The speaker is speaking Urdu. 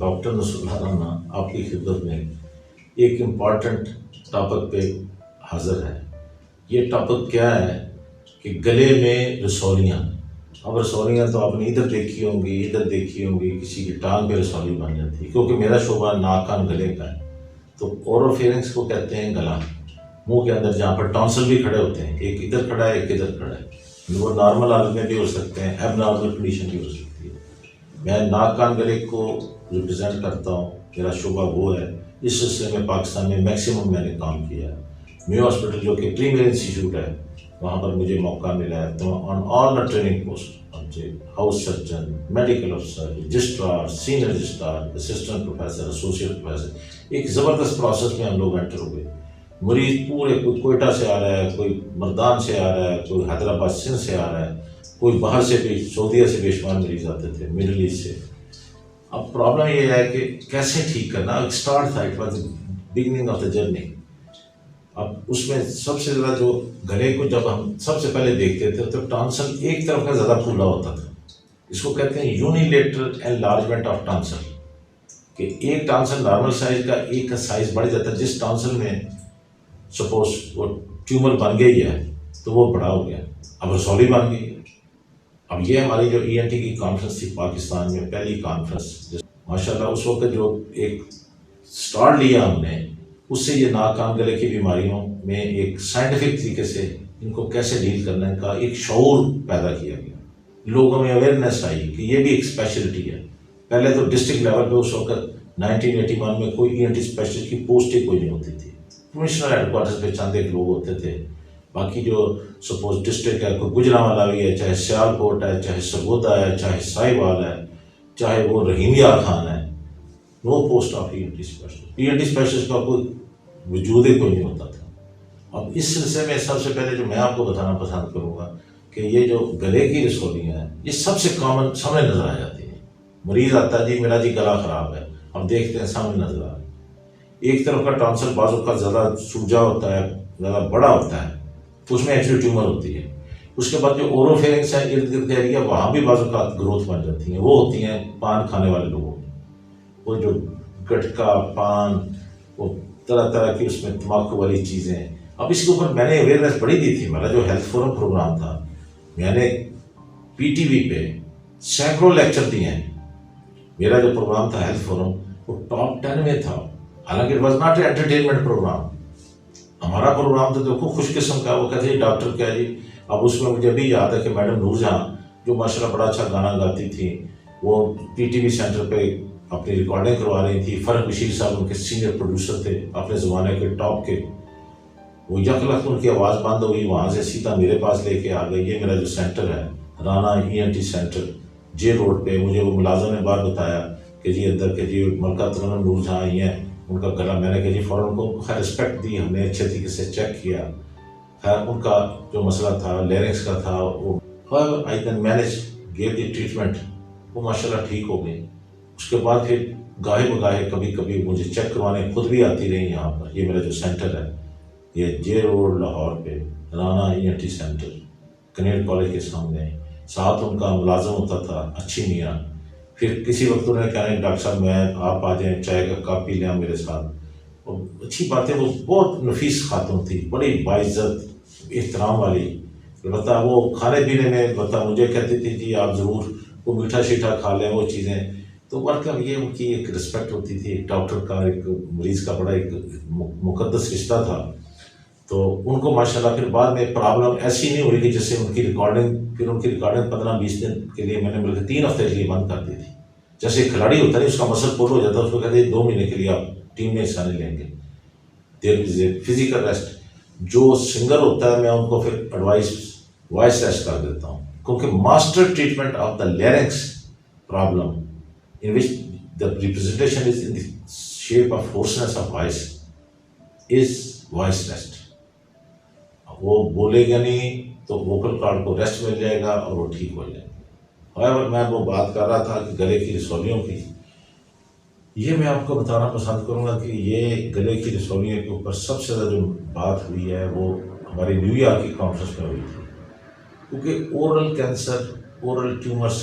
ڈاکٹر نصراللہ رانا آپ کی خدمت میں ایک امپورٹنٹ ٹاپک پہ حاضر ہے۔ یہ ٹاپک کیا ہے کہ گلے میں رسولیاں۔ اب رسولیاں تو آپ نے ادھر دیکھی ہوں گی، ادھر دیکھی ہوں گی، کسی کی ٹانگ پہ رسولی بن جاتی ہے، کیونکہ میرا شعبہ ناک کان گلے کا ہے۔ تو اوروفیرنکس کو کہتے ہیں گلا، منہ کے اندر جہاں پر ٹانسل بھی کھڑے ہوتے ہیں، ایک ادھر کھڑا ہے ایک ادھر کھڑا ہے۔ وہ نارمل حالت میں بھی ہو سکتے ہیں، ایب نارمل کنڈیشن بھی ہو سکتی ہے۔ میں ناک کان گلے کو ریپرزینٹ کرتا ہوں، میرا شعبہ وہ ہے۔ اس سلسلے میں پاکستان میں میکسیمم میں نے کام کیا ہے۔ میو ہاسپٹل جو کہ پریمیئر انسٹیٹیوٹ ہے، وہاں پر مجھے موقع ملا ہے تو on all the training post house surgeon, medical افسر، registrar, senior registrar, assistant professor, associate professor, ایک زبردست پروسیس میں ہم لوگ انٹر ہوئے۔ مریض پورے، کوئی کوئٹہ سے آ رہا ہے، کوئی مردان سے آ رہا ہے، کوئی حیدرآباد سندھ سے آ رہا ہے، کوئی باہر سے بھی، سعودیہ سے بے شمار مریض آتے تھے، مڈل ایسٹ سے۔ اب پرابلم یہ ہے کہ کیسے ٹھیک کرنا، اسٹارٹ تھا، it was beginning of the journey. اب اس میں سب سے زیادہ جو گلے کو جب ہم سب سے پہلے دیکھتے تھے تو ٹانسل ایک طرف کا زیادہ پھولا ہوتا تھا۔ اس کو کہتے ہیں یونیلیٹرل انلارجمنٹ آف ٹانسل، کہ ایک ٹانسل نارمل سائز کا ایک کا سائز بڑھ جاتا ہے۔ جس ٹانسل میں سپوز وہ ٹیومر بن گئی ہے تو وہ بڑا ہو گیا، اب رسولی بن گئی ہے۔ اب یہ ہماری جو ای این ٹی کی کانفرنس تھی پاکستان میں، پہلی کانفرنس، ماشاءاللہ اس وقت جو ایک سٹارٹ لیا ہم نے، اس سے یہ ناک کان گلے کی بیماریوں میں ایک سائنٹیفک طریقے سے ان کو کیسے ڈیل کرنے کا ایک شعور پیدا کیا گیا، لوگوں میں اویئرنیس آئی کہ یہ بھی ایک اسپیشلٹی ہے۔ پہلے تو ڈسٹرکٹ لیول پہ اس وقت 1981 میں کوئی ای این ٹی اسپیشلسٹ کی پوسٹ ہی کوئی نہیں ہوتی تھی۔ کمشنر ہیڈ کوارٹرز پہ چند ایک لوگ ہوتے تھے، باقی جو سپوز ڈسٹرکٹ ہے، کوئی گجرانوالہ بھی ہے، چاہے سیالکوٹ ہے، چاہے سرگودا ہے، چاہے ساہیوال ہے، چاہے وہ رحیم یار خان ہے، no post of E N T specialist. E N T specialist کا کوئی وجود ہی کوئی نہیں ہوتا تھا۔ اب اس سلسلے میں سب سے پہلے جو میں آپ کو بتانا پسند کروں گا کہ یہ جو گلے کی رسولیاں ہیں، یہ سب سے کامن سامنے نظر آ جاتی ہیں۔ مریض آتا ہے، جی میرا جی گلا خراب ہے، ہم دیکھتے ہیں سامنے نظر آ رہا ہے۔ ایک طرف کا ٹانسل بعض اوقات زیادہ سوجا ہوتا ہے، زیادہ بڑا ہوتا ہے، تو اس میں ایکچولی ٹیومر ہوتی ہے۔ اس کے بعد جو اوروفیرنکس ہے، ارد گرد کا ایریا، وہاں بھی بعض اوقات گروتھ بن جاتی ہیں۔ وہ ہوتی ہیں پان کھانے والے لوگوں میں، وہ جو گٹکا، پان، وہ طرح طرح کی اس میں تمباکو والی چیزیں۔ اب اس کے اوپر میں نے اویئرنیس بڑی دی تھی۔ میرا جو ہیلتھ فورم پروگرام تھا، میں نے پی ٹی وی پہ سینکڑوں لیکچر دیے ہیں۔ میرا جو پروگرام تھا ہیلتھ فورم، وہ ٹاپ 10 میں تھا، حالانکہ it was not a entertainment program. ہمارا پروگرام تو دیکھو خوش قسم کا، وہ کہتے ہیں ڈاکٹر کیا جی۔ اب اس میں مجھے بھی یاد ہے کہ میڈم نور جہاں، جو ماشاء اللہ بڑا اچھا گانا گاتی تھی، وہ پی ٹی وی سینٹر پہ اپنی ریکارڈنگ کروا رہی تھی۔ فرق بشیر صاحب ان کے سینئر پروڈیوسر تھے اپنے زمانے کے ٹاپ کے۔ وہ یک لخت ان کی آواز بند ہوئی، وہاں سے سیدھا میرے پاس لے کے آ گئی۔ یہ میرا جو سینٹر ہے، رانا ای این ٹی سینٹر، جے روڈ پہ، مجھے وہ ملازم نے بار بتایا کہ جی اندر کے جی ملکہ ترنم نور جہاں آئی ہیں، ان کا گلا، میں نے کہا جی فوراً ان کو خیر رسپیکٹ دی، ہم نے اچھے طریقے سے چیک کیا۔ خیر ان کا جو مسئلہ تھا لیرنکس کا تھا، وہ I can manage, give the treatment, وہ ماشاء اللہ ٹھیک ہو گئی۔ اس کے بعد پھر گاہے بگاہے کبھی کبھی مجھے چیک کروانے خود بھی آتی رہی یہاں پر۔ یہ میرا جو سینٹر ہے، یہ جے روڈ لاہور پہ، رانا ای این ٹی سینٹر، کنیڈ کالج کے سامنے۔ ساتھ ان کا ملازم ہوتا تھا اچھی میاں۔ پھر کسی وقت انہوں نے کہا ڈاکٹر صاحب میں آپ آ جائیں، چائے کا کپ پی لیں میرے ساتھ۔ اور اچھی باتیں، وہ بہت نفیس خاتون تھی، بڑی باعزت، احترام والی۔ البتہ وہ کھانے پینے میں البتہ مجھے کہتی تھی جی آپ ضرور وہ میٹھا شیٹھا کھا لیں، وہ چیزیں۔ تو ورکر یہ ان کی ایک رسپیکٹ ہوتی تھی، ایک ڈاکٹر کا ایک مریض کا بڑا ایک مقدس رشتہ تھا۔ تو ان کو ماشاءاللہ پھر بعد میں پرابلم ایسی نہیں ہوئی کہ جس سے ان کی ریکارڈنگ، پھر ان کی ریکارڈنگ 15-20 دن کے لیے میں نے بلکہ 3 ہفتے کے لیے بند کر دی تھی۔ جیسے کھلاڑی ہوتا ہے، اس کا مسل پول ہو جاتا ہے، اس کو کہتے ہیں 2 مہینے کے لیے آپ ٹیم میں حصہ نہیں لیں گے، دیر از اے فزیکل ریسٹ۔ جو سنگر ہوتا ہے میں ان کو پھر ایڈوائس وائس ریسٹ کر دیتا ہوں، کیونکہ master treatment of the larynx problem in which the representation is in the shape of hoarseness of voice is voice rest۔ وہ بولے گا نہیں تو ووکل کارڈ کو ریسٹ مل جائے گا اور وہ ٹھیک ہو جائے گا۔ اور میں وہ بات کر رہا تھا کہ گلے کی رسولیوں کی، یہ میں آپ کو بتانا پسند کروں گا کہ یہ گلے کی رسولیوں کے اوپر سب سے زیادہ جو بات ہوئی ہے وہ ہماری نیو یارک کی کانفرنس میں ہوئی تھی، کیونکہ اورل کینسر، اورل ٹیومرس